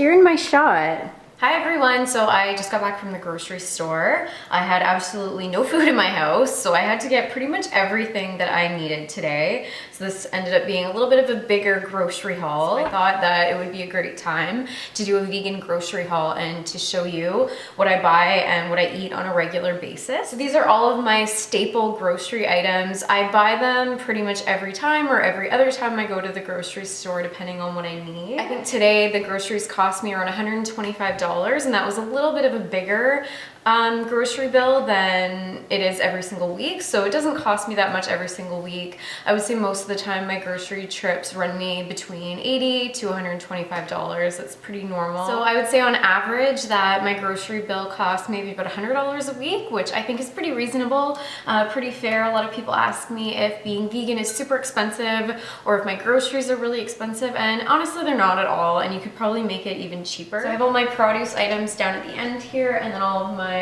you're in my shot. Hi everyone, so I just got back from the grocery store. I had absolutely no food in my house, so I had to get pretty much everything that I needed today. So this ended up being a little bit of a bigger grocery haul. So I thought that it would be a great time to do a vegan grocery haul and to show you what I buy and what I eat on a regular basis. So these are all of my staple grocery items. I buy them pretty much every time or every other time I go to the grocery store, depending on what I need. I think today the groceries cost me around $125. And that was a little bit of a bigger grocery bill than it is every single week, so it doesn't cost me that much every single week. I would say most of the time my grocery trips run me between $80 to $125. That's pretty normal. So I would say on average that my grocery bill costs maybe about $100 a week, which I think is pretty reasonable, pretty fair. A lot of people ask me if being vegan is super expensive or if my groceries are really expensive, and honestly they're not at all, and you could probably make it even cheaper. So I have all my produce items down at the end here, and then all of my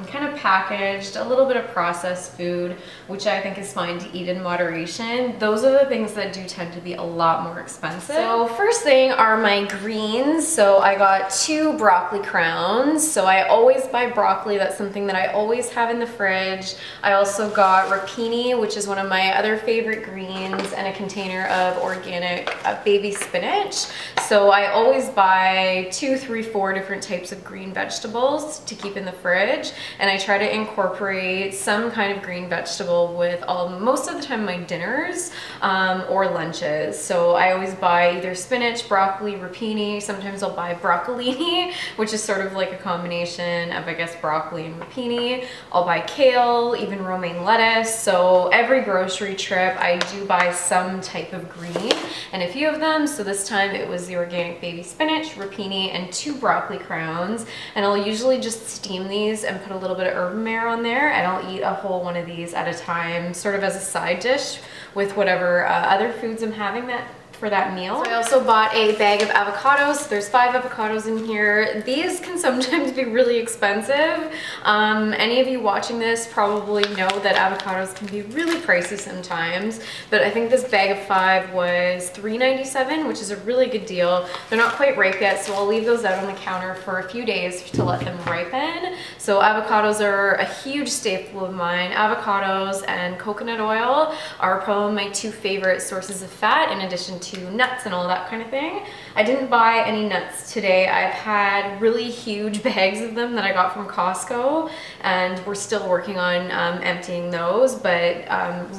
kind of packaged, a little bit of processed food, which I think is fine to eat in moderation. Those are the things that do tend to be a lot more expensive. So first thing are my greens. So I got 2 broccoli crowns. So I always buy broccoli. That's something that I always have in the fridge. I also got rapini, which is one of my other favorite greens, and a container of organic baby spinach. So I always buy 2, 3, 4 different types of green vegetables to keep in the fridge, and I try to incorporate some kind of green vegetable with most of the time my dinners or lunches. So I always buy either spinach, broccoli, rapini. Sometimes I'll buy broccolini, which is sort of like a combination of, I guess, broccoli and rapini. I'll buy kale, even romaine lettuce. So every grocery trip I do buy some type of green and a few of them. So this time it was the organic baby spinach, rapini, and 2 broccoli crowns, and I'll usually just steam these and put a little bit of herb mayo on there, and I'll eat a whole one of these at a time, sort of as a side dish with whatever other foods I'm having for that meal. So I also bought a bag of avocados. There's 5 avocados in here. These can sometimes be really expensive. Any of you watching this probably know that avocados can be really pricey sometimes, but I think this bag of 5 was $3.97, which is a really good deal. They're not quite ripe yet, so I'll leave those out on the counter for a few days to let them ripen. So avocados are a huge staple of mine. Avocados and coconut oil are probably my 2 favorite sources of fat, in addition to nuts and all that kind of thing. I didn't buy any nuts today. I've had really huge bags of them that I got from Costco, and we're still working on emptying those, but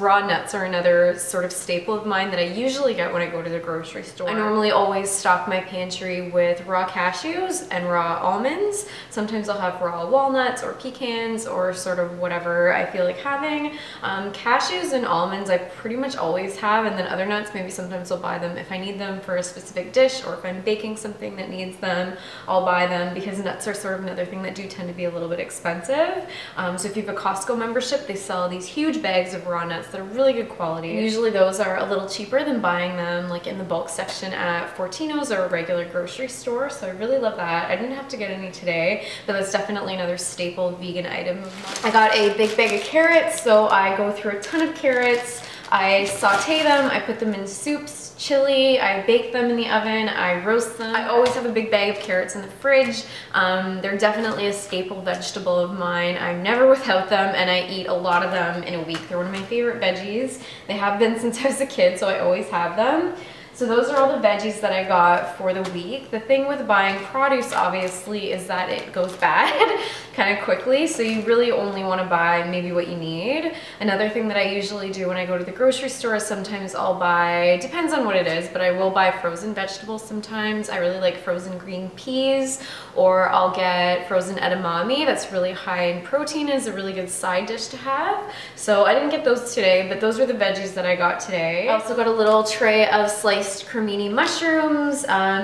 raw nuts are another sort of staple of mine that I usually get when I go to the grocery store. I normally always stock my pantry with raw cashews and raw almonds. Sometimes I'll have raw walnuts or pecans or sort of whatever I feel like having. Cashews and almonds I pretty much always have, and then other nuts, maybe sometimes I'll buy them if I need them for a specific dish, or if I'm baking something that needs them, I'll buy them, because nuts are sort of another thing that do tend to be a little bit expensive. So if you have a Costco membership, they sell these huge bags of raw nuts that are really good quality. And usually those are a little cheaper than buying them like in the bulk section at Fortino's or a regular grocery store, so I really love that. I didn't have to get any today, but that's definitely another staple vegan item of mine. I got a big bag of carrots, so I go through a ton of carrots. I saute them, I put them in soups, chili, I bake them in the oven, I roast them. I always have a big bag of carrots in the fridge. They're definitely a staple vegetable of mine. I'm never without them, and I eat a lot of them in a week. They're one of my favorite veggies. They have been since I was a kid, so I always have them. So those are all the veggies that I got for the week. The thing with buying produce, obviously, is that it goes bad kind of quickly, so you really only want to buy maybe what you need. Another thing that I usually do when I go to the grocery store is sometimes I'll buy, depends on what it is, but I will buy frozen vegetables sometimes. I really like frozen green peas, or I'll get frozen edamame. That's really high in protein, is a really good side dish to have. So I didn't get those today, but those are the veggies that I got today. I also got a little tray of sliced cremini mushrooms.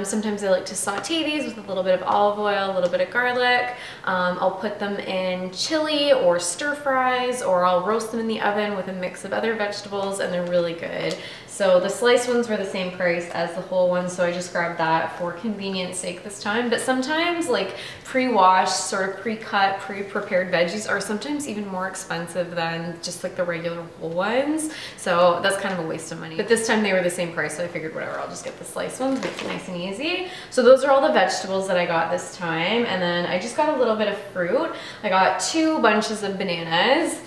Sometimes I like to saute these with a little bit of olive oil, a little bit of garlic. I'll put them in chili or stir fries, or I'll roast them in the oven with a mix of other vegetables, and they're really good. So the sliced ones were the same price as the whole ones, so I just grabbed that for convenience sake this time. But sometimes like pre-washed, sort of pre-cut, pre-prepared veggies are sometimes even more expensive than just like the regular whole ones. So that's kind of a waste of money. But this time they were the same price, so I figured figured whatever, I'll just get the sliced ones, make it nice and easy. So those are all the vegetables that I got this time. And then I just got a little bit of fruit. I got 2 bunches of bananas,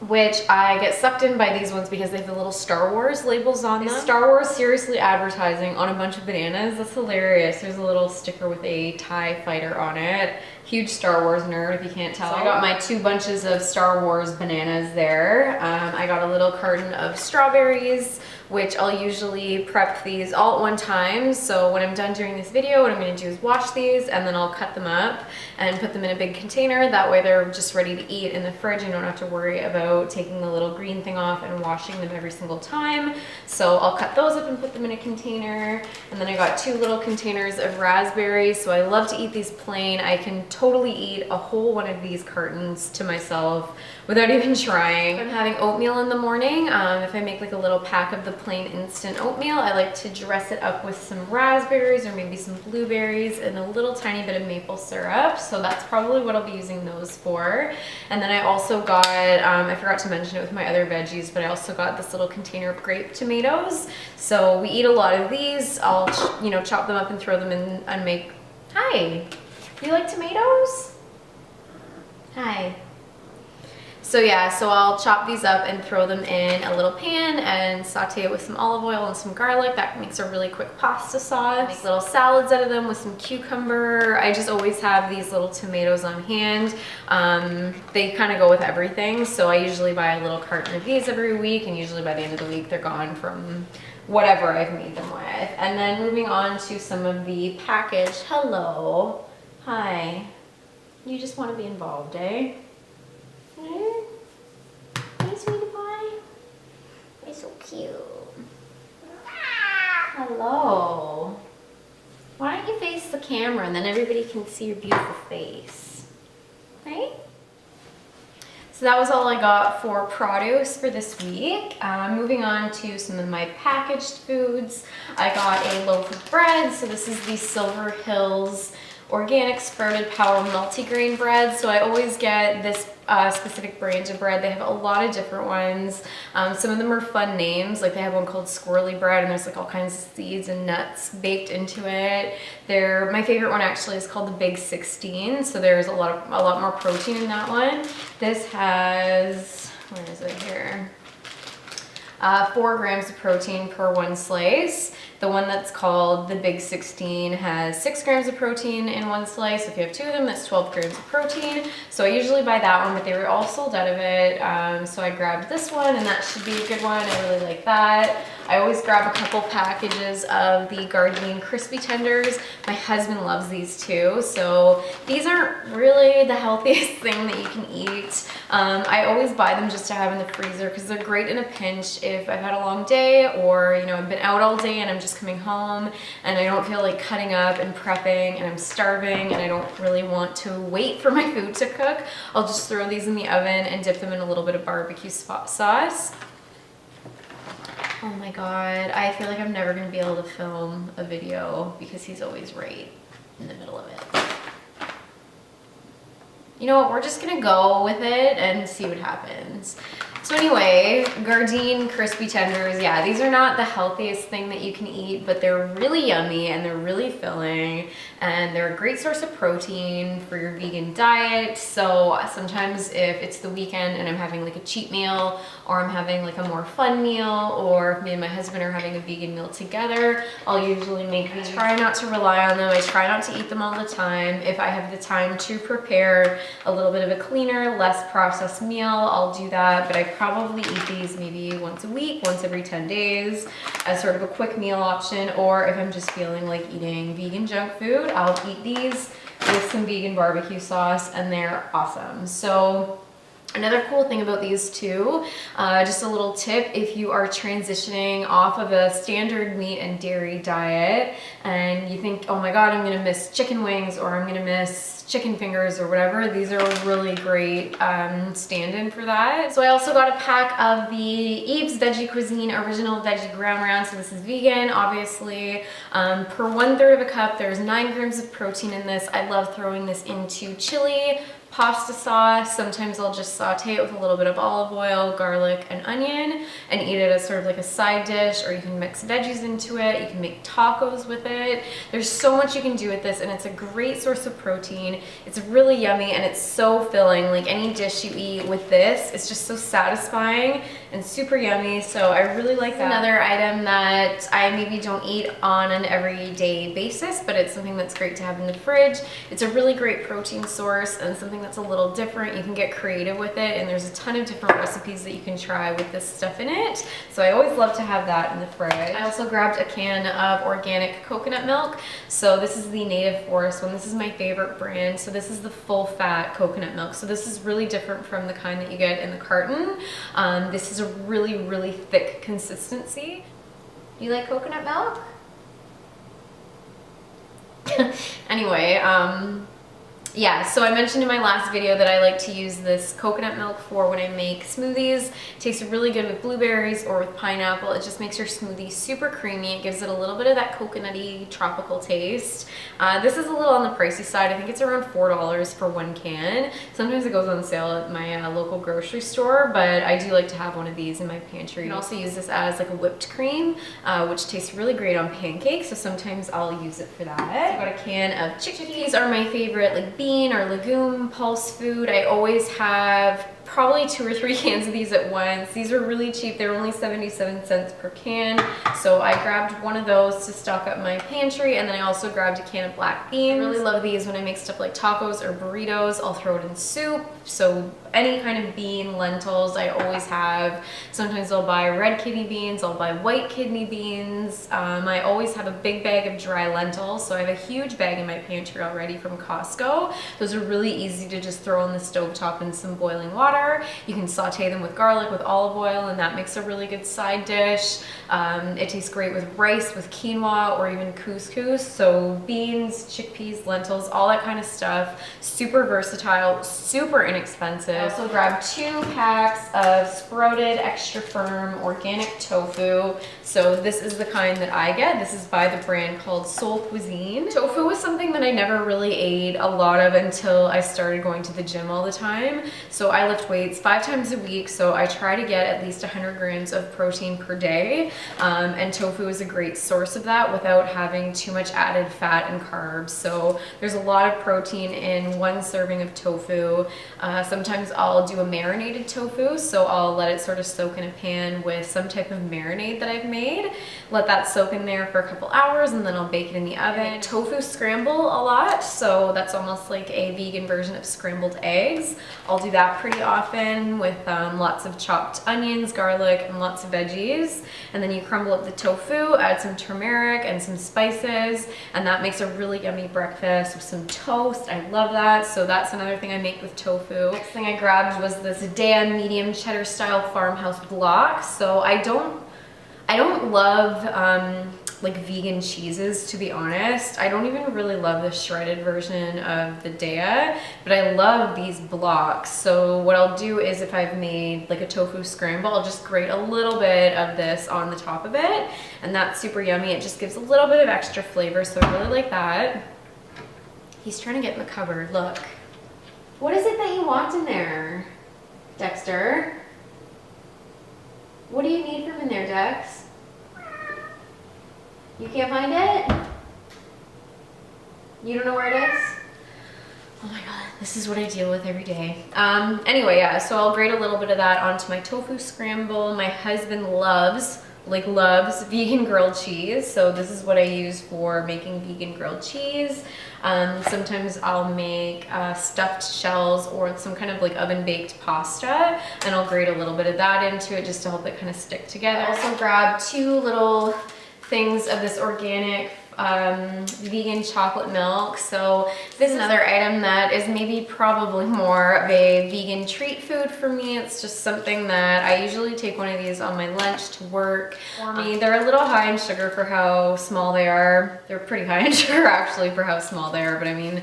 which I get sucked in by these ones because they have the little Star Wars labels on them. Star Wars seriously advertising on a bunch of bananas. That's hilarious. There's a little sticker with a TIE fighter on it. Huge Star Wars nerd, if you can't tell. So I got my 2 bunches of Star Wars bananas there. I got a little carton of strawberries, which I'll usually prep these all at one time. So when I'm done doing this video, what I'm gonna do is wash these and then I'll cut them up and put them in a big container. That way they're just ready to eat in the fridge. I don't have to worry about taking the little green thing off and washing them every single time. So I'll cut those up and put them in a container. And then I got 2 little containers of raspberries. So I love to eat these plain. I can totally eat a whole one of these cartons to myself without even trying. I'm having oatmeal in the morning. If I make like a little pack of the plain instant oatmeal, I like to dress it up with some raspberries or maybe some blueberries and a little tiny bit of maple syrup. So that's probably what I'll be using those for. And then I also got, I forgot to mention it with my other veggies, but I also got this little container of grape tomatoes. So we eat a lot of these. I'll, chop them up and throw them in and make, hi, you like tomatoes? Hi. So yeah, so I'll chop these up and throw them in a little pan and saute it with some olive oil and some garlic. That makes a really quick pasta sauce. Make little salads out of them with some cucumber. I just always have these little tomatoes on hand. They kind of go with everything. So I usually buy a little carton of these every week, and usually by the end of the week they're gone from whatever I've made them with. And then moving on to some of the packaged, hello, hi. You just want to be involved, eh? Hey, sweetie pie. You're so cute. Hello. Why don't you face the camera and then everybody can see your beautiful face? Right? So that was all I got for produce for this week. Moving on to some of my packaged foods. I got a loaf of bread. So this is the Silver Hills Organic Sprouted Power Multigrain bread. So I always get this specific brand of bread. They have a lot of different ones. Some of them are fun names, like they have one called Squirrely Bread, and there's like all kinds of seeds and nuts baked into it. My favorite one actually is called the Big 16. So there's a lot more protein in that one. This has, where is it here? 4 grams of protein per 1 slice. The one that's called the Big 16 has 6 grams of protein in 1 slice. If you have 2 of them, that's 12 grams of protein. So I usually buy that one, but they were all sold out of it. So I grabbed this one, and that should be a good one. I really like that. I always grab a couple packages of the Gardein Crispy Tenders. My husband loves these too. So these aren't really the healthiest thing that you can eat. I always buy them just to have in the freezer because they're great in a pinch if I've had a long day, or I've been out all day and I'm just coming home and I don't feel like cutting up and prepping and I'm starving and I don't really want to wait for my food to cook. I'll just throw these in the oven and dip them in a little bit of barbecue sauce. Oh my God, I feel like I'm never gonna be able to film a video because he's always right in the middle of it. You know what, we're just gonna go with it and see what happens. So anyway, Gardein Crispy Tenders, yeah, these are not the healthiest thing that you can eat, but they're really yummy and they're really filling, and they're a great source of protein for your vegan diet. So sometimes if it's the weekend and I'm having like a cheat meal, or I'm having like a more fun meal, or if me and my husband are having a vegan meal together, I'll usually make these. I try not to rely on them. I try not to eat them all the time. If I have the time to prepare a little bit of a cleaner, less processed meal, I'll do that, but I probably eat these maybe once a week, once every 10 days as sort of a quick meal option. Or if I'm just feeling like eating vegan junk food, I'll eat these with some vegan barbecue sauce, and they're awesome. So another cool thing about these too, just a little tip, if you are transitioning off of a standard meat and dairy diet and you think, oh my God, I'm gonna miss chicken wings or I'm gonna miss chicken fingers or whatever, these are a really great stand-in for that. So I also got a pack of the Eve's Veggie Cuisine Original Veggie Ground Round. So this is vegan, obviously. Per 1/3 of a cup, there's 9 grams of protein in this. I love throwing this into chili, pasta sauce. Sometimes I'll just saute it with a little bit of olive oil, garlic, and onion and eat it as sort of like a side dish, or you can mix veggies into it. You can make tacos with it. There's so much you can do with this, and it's a great source of protein. It's really yummy and it's so filling. Like any dish you eat with this, it's just so satisfying and super yummy. So I really like that. Another item that I maybe don't eat on an everyday basis, but it's something that's great to have in the fridge. It's a really great protein source and something that's a little different. You can get creative with it, and there's a ton of different recipes that you can try with this stuff in it. So I always love to have that in the fridge. I also grabbed a can of organic coconut milk. So this is the Native Forest one. This is my favorite brand. So this is the full fat coconut milk. So this is really different from the kind that you get in the carton. This is a really, really thick consistency. You like coconut milk? Anyway, yeah, so I mentioned in my last video that I like to use this coconut milk for when I make smoothies. It tastes really good with blueberries or with pineapple. It just makes your smoothie super creamy. It gives it a little bit of that coconutty tropical taste. This is a little on the pricey side. I think it's around $4 for one can. Sometimes it goes on sale at my local grocery store, but I do like to have one of these in my pantry. You can also use this as like a whipped cream, which tastes really great on pancakes, so sometimes I'll use it for that. I've got a can of chickpeas. Are my favorite like bean or legume pulse food. I always have probably 2 or 3 cans of these at once. These are really cheap. They're only 77 cents per can. So I grabbed one of those to stock up my pantry, and then I also grabbed a can of black beans. I really love these when I make stuff like tacos or burritos. I'll throw it in soup. So any kind of bean, lentils, I always have. Sometimes I'll buy red kidney beans, I'll buy white kidney beans. I always have a big bag of dry lentils. So I have a huge bag in my pantry already from Costco. Those are really easy to just throw on the stovetop in some boiling water. You can saute them with garlic, with olive oil, and that makes a really good side dish. It tastes great with rice, with quinoa, or even couscous. So beans, chickpeas, lentils, all that kind of stuff. Super versatile, super inexpensive. I also grabbed 2 packs of sprouted, extra firm, organic tofu. So this is the kind that I get. This is by the brand called Soul Cuisine. Tofu was something that I never really ate a lot of until I started going to the gym all the time. So I lift weights 5 times a week, so I try to get at least 100 grams of protein per day. And tofu is a great source of that without having too much added fat and carbs. So there's a lot of protein in 1 serving of tofu. Sometimes I'll do a marinated tofu, so I'll let it sort of soak in a pan with some type of marinade that I've made. Let that soak in there for a couple hours, and then I'll bake it in the oven. I make tofu scramble a lot, so that's almost like a vegan version of scrambled eggs. I'll do that pretty often with lots of chopped onions, garlic, and lots of veggies. And then you crumble up the tofu, add some turmeric and some spices, and that makes a really yummy breakfast with some toast. I love that. So that's another thing I make with tofu. Next thing I grabbed was this Dea medium cheddar style farmhouse block. So I don't love like vegan cheeses, to be honest. I don't even really love the shredded version of the Dea, but I love these blocks. So what I'll do is, if I've made like a tofu scramble, I'll just grate a little bit of this on the top of it, and that's super yummy. It just gives a little bit of extra flavor, so I really like that. He's trying to get in the cupboard, look. What is it that you want in there, Dexter? What do you need from in there, Dex? You can't find it? You don't know where it is? Oh my god, this is what I deal with every day. Anyway, yeah, so I'll grate a little bit of that onto my tofu scramble. My husband loves vegan grilled cheese, so this is what I use for making vegan grilled cheese. Sometimes I'll make stuffed shells or some kind of like oven baked pasta, and I'll grate a little bit of that into it just to help it kind of stick together. I also grabbed 2 little things of this organic vegan chocolate milk. So this is another item that is maybe probably more of a vegan treat food for me. It's just something that I usually take one of these on my lunch to work. For me, they're a little high in sugar for how small they are. They're pretty high in sugar actually for how small they are, but I mean,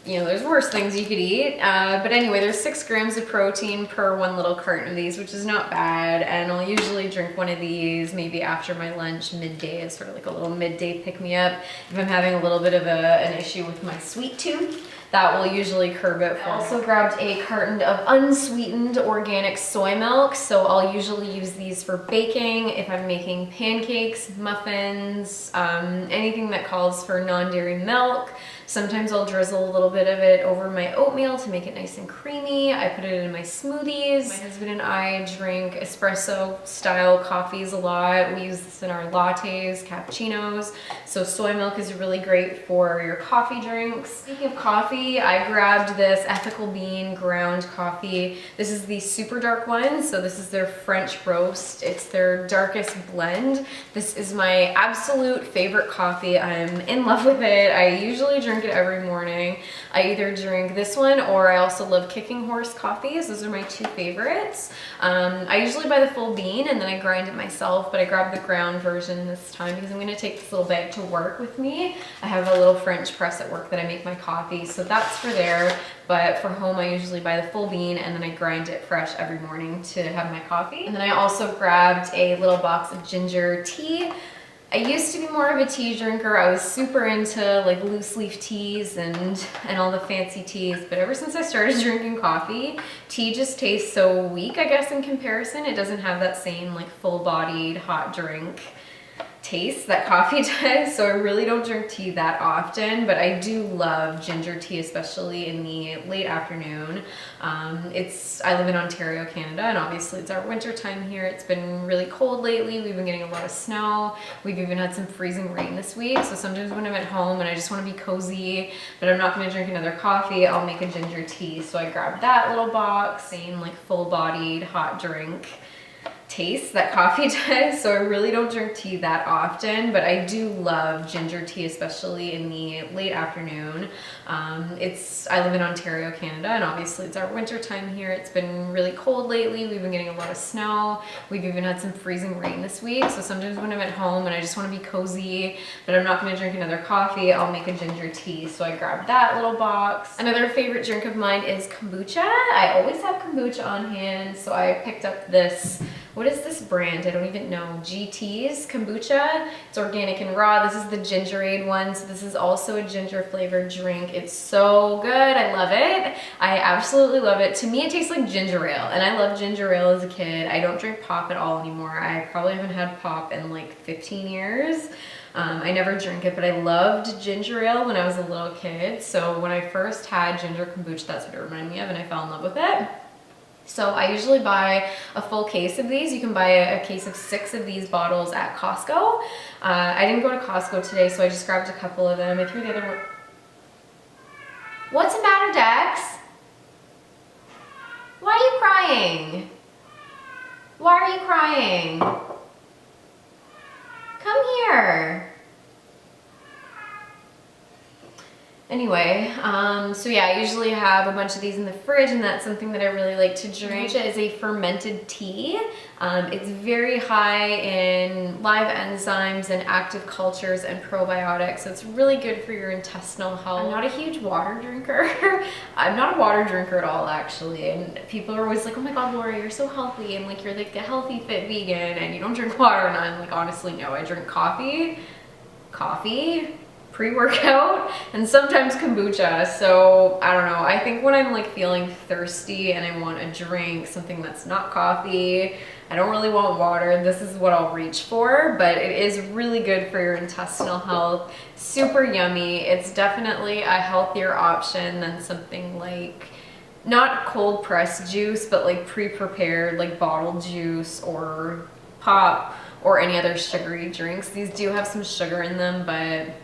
you know, there's worse things you could eat. But anyway, there's 6 grams of protein per one little carton of these, which is not bad. And I'll usually drink one of these maybe after my lunch midday as sort of like a little midday pick-me-up. If I'm having a little bit of an issue with my sweet tooth, that will usually curb it. I also grabbed a carton of unsweetened organic soy milk. So I'll usually use these for baking if I'm making pancakes, muffins, anything that calls for non-dairy milk. Sometimes I'll drizzle a little bit of it over my oatmeal to make it nice and creamy. I put it in my smoothies. My husband and I drink espresso style coffees a lot. We use this in our lattes, cappuccinos. So soy milk is really great for your coffee drinks. Speaking of coffee, I grabbed this Ethical Bean ground coffee. This is the super dark one. So this is their French roast. It's their darkest blend. This is my absolute favorite coffee. I'm in love with it. I usually drink it every morning. I either drink this one or I also love Kicking Horse coffees. Those are my 2 favorites. I usually buy the full bean and then I grind it myself, but I grabbed the ground version this time because I'm going to take this little bag to work with me. I have a little French press at work that I make my coffee, so that's for there. But for home, I usually buy the full bean and then I grind it fresh every morning to have my coffee. And then I also grabbed a little box of ginger tea. I used to be more of a tea drinker. I was super into like loose leaf teas and all the fancy teas, but ever since I started drinking coffee, tea just tastes so weak, I guess, in comparison. It doesn't have that same like full-bodied hot drink taste that coffee does, so I really don't drink tea that often, but I do love ginger tea, especially in the late afternoon. I live in Ontario, Canada, and obviously it's our winter time here. It's been really cold lately. We've been getting a lot of snow. We've even had some freezing rain this week, so sometimes when I'm at home and I just want to be cozy, but I'm not going to drink another coffee, I'll make a ginger tea. So I grabbed that little box, same like full-bodied hot drink taste that coffee does, so I really don't drink tea that often, but I do love ginger tea, especially in the late afternoon. I live in Ontario, Canada, and obviously it's our winter time here. It's been really cold lately. We've been getting a lot of snow. We've even had some freezing rain this week, so sometimes when I'm at home and I just want to be cozy, but I'm not going to drink another coffee, I'll make a ginger tea. So I grabbed that little box. Another favorite drink of mine is kombucha. I always have kombucha on hand, so I picked up this. What is this brand? I don't even know. GT's kombucha. It's organic and raw. This is the Gingerade one. So this is also a ginger flavored drink. It's so good. I love it. I absolutely love it. To me, it tastes like ginger ale, and I love ginger ale as a kid. I don't drink pop at all anymore. I probably haven't had pop in like 15 years. I never drink it, but I loved ginger ale when I was a little kid. So when I first had ginger kombucha, that's what it reminded me of, and I fell in love with it. So I usually buy a full case of these. You can buy a case of 6 of these bottles at Costco. I didn't go to Costco today, so I just grabbed a couple of them. I threw the other one. What's the matter, Dex? Why are you crying? Why are you crying? Come here. Anyway, so yeah, I usually have a bunch of these in the fridge, and that's something that I really like to drink. Kombucha is a fermented tea. It's very high in live enzymes and active cultures and probiotics, so it's really good for your intestinal health. I'm not a huge water drinker. I'm not a water drinker at all, actually, and people are always like, oh my god, Laura, you're so healthy, and like you're like a healthy, fit vegan, and you don't drink water, and I'm like, honestly, no, I drink coffee, pre-workout, and sometimes kombucha. So I don't know, I think when I'm like feeling thirsty and I want a drink, something that's not coffee, I don't really want water, this is what I'll reach for. But it is really good for your intestinal health, super yummy. It's definitely a healthier option than something like, not cold pressed juice, but like pre-prepared like bottled juice or pop or any other sugary drinks. These do have some sugar in them, but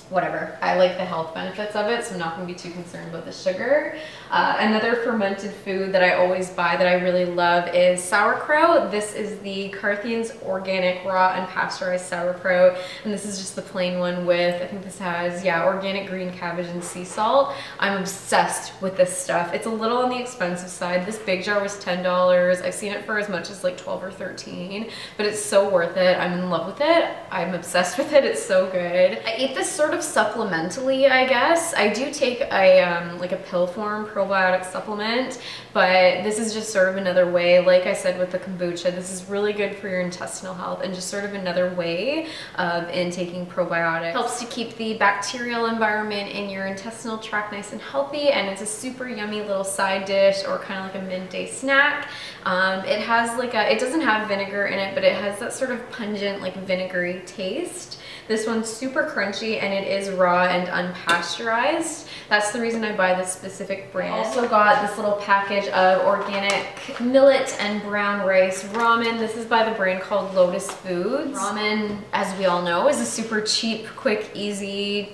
whatever. I like the health benefits of it, so I'm not going to be too concerned about the sugar. Another fermented food that I always buy that I really love is sauerkraut. This is the Carthian's organic raw and pasteurized sauerkraut, and this is just the plain one with, I think this has, yeah, organic green cabbage and sea salt. I'm obsessed with this stuff. It's a little on the expensive side. This big jar was $10. I've seen it for as much as like 12 or 13, but it's so worth it. I'm in love with it. I'm obsessed with it. It's so good. I ate this sort of of supplementally, I guess. I do take a like a pill form probiotic supplement, but this is just sort of another way, like I said with the kombucha, this is really good for your intestinal health and just sort of another way of intaking probiotics. Helps to keep the bacterial environment in your intestinal tract nice and healthy, and it's a super yummy little side dish or kind of like a midday snack. It has like it doesn't have vinegar in it, but it has that sort of pungent like vinegary taste. This one's super crunchy and it is raw and unpasteurized. That's the reason I buy this specific brand. I also got this little package of organic millet and brown rice ramen. This is by the brand called Lotus Foods. Ramen, as we all know, is a super cheap, quick, easy,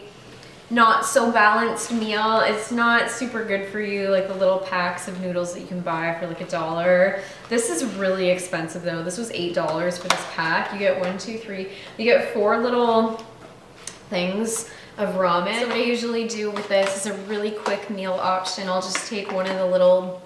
not so balanced meal. It's not super good for you, like the little packs of noodles that you can buy for like $1. This is really expensive though. This was $8 for this pack. You get 1, 2, 3. You get 4 little things of ramen. So what I usually do with this is a really quick meal option. I'll just take one of the little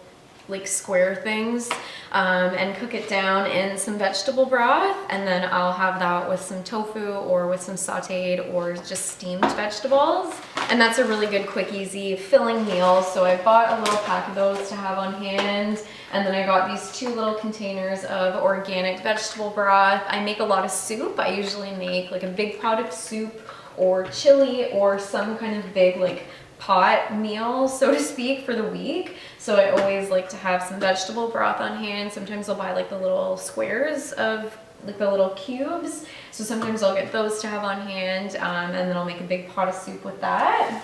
like square things and cook it down in some vegetable broth, and then I'll have that with some tofu or with some sauteed or just steamed vegetables, and that's a really good quick easy filling meal. So I bought a little pack of those to have on hand, and then I got these 2 little containers of organic vegetable broth. I make a lot of soup. I usually make like a big pot of soup or chili or some kind of big like pot meal, so to speak, for the week. So I always like to have some vegetable broth on hand. Sometimes I'll buy like the little squares of like the little cubes. So sometimes I'll get those to have on hand, and then I'll make a big pot of soup with that.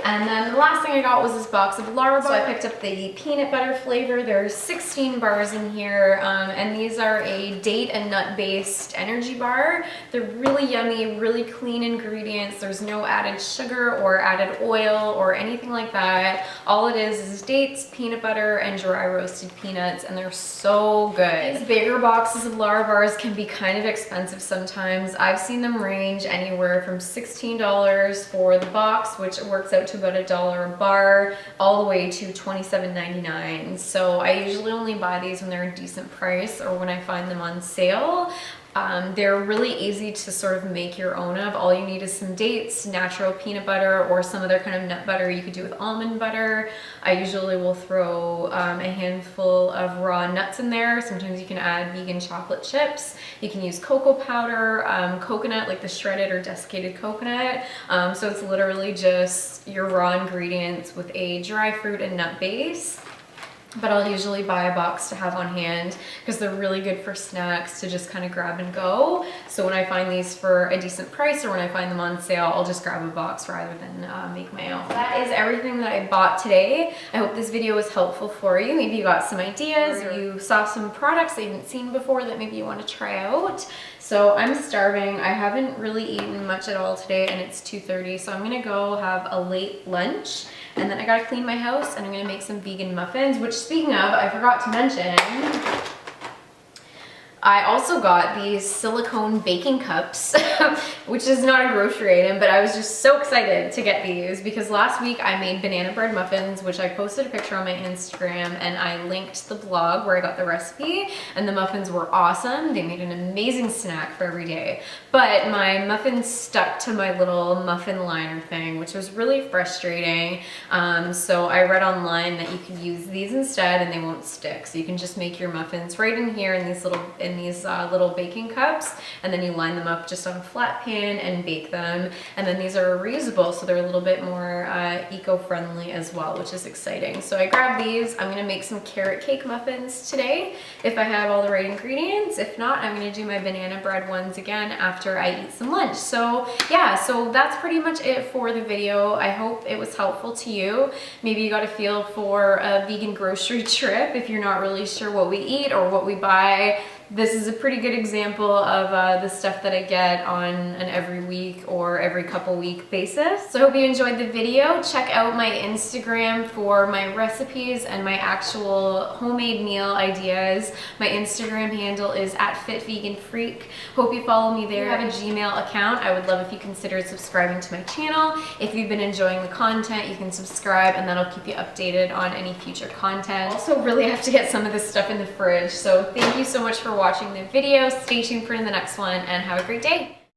And then the last thing I got was this box of Lara bars. So I picked up the peanut butter flavor. There's 16 bars in here, and these are a date and nut based energy bar. They're really yummy, really clean ingredients. There's no added sugar or added oil or anything like that. All it is dates, peanut butter, and dry roasted peanuts, and they're so good. These bigger boxes of Lara bars can be kind of expensive sometimes. I've seen them range anywhere from $16 for the box, which works out to about $1 a bar, all the way to $27.99. So I usually only buy these when they're a decent price or when I find them on sale. They're really easy to sort of make your own of. All you need is some dates, natural peanut butter, or some other kind of nut butter you could do with almond butter. I usually will throw a handful of raw nuts in there. Sometimes you can add vegan chocolate chips. You can use cocoa powder, coconut, like the shredded or desiccated coconut. So it's literally just your raw ingredients with a dry fruit and nut base. But I'll usually buy a box to have on hand because they're really good for snacks to just kind of grab and go. So when I find these for a decent price or when I find them on sale, I'll just grab a box rather than make my own. That is everything that I bought today. I hope this video was helpful for you. Maybe you got some ideas or you saw some products that you haven't seen before that maybe you want to try out. So I'm starving. I haven't really eaten much at all today and it's 2:30, so I'm gonna go have a late lunch, and then I gotta clean my house and I'm gonna make some vegan muffins, which, speaking of, I forgot to mention, I also got these silicone baking cups, which is not a grocery item, but I was just so excited to get these because last week I made banana bread muffins, which I posted a picture on my Instagram, and I linked the blog where I got the recipe, and the muffins were awesome. They made an amazing snack for every day, but my muffins stuck to my little muffin liner thing, which was really frustrating. So I read online that you could use these instead and they won't stick. So you can just make your muffins right in here in these little baking cups, and then you line them up just on a flat pan and bake them. And then these are reusable, so they're a little bit more eco-friendly as well, which is exciting. So I grabbed these. I'm gonna make some carrot cake muffins today if I have all the right ingredients. If not, I'm gonna do my banana bread ones again after I eat some lunch. So yeah, so that's pretty much it for the video. I hope it was helpful to you. Maybe you got a feel for a vegan grocery trip if you're not really sure what we eat or what we buy. This is a pretty good example of the stuff that I get on an every week or every couple week basis. So I hope you enjoyed the video. Check out my Instagram for my recipes and my actual homemade meal ideas. My Instagram handle is @FitVeganFreak. Hope you follow me there. I have a Gmail account. I would love if you considered subscribing to my channel. If you've been enjoying the content, you can subscribe and that'll keep you updated on any future content. I also really have to get some of this stuff in the fridge. So thank you so much for watching the video. Stay tuned for the next one and have a great day.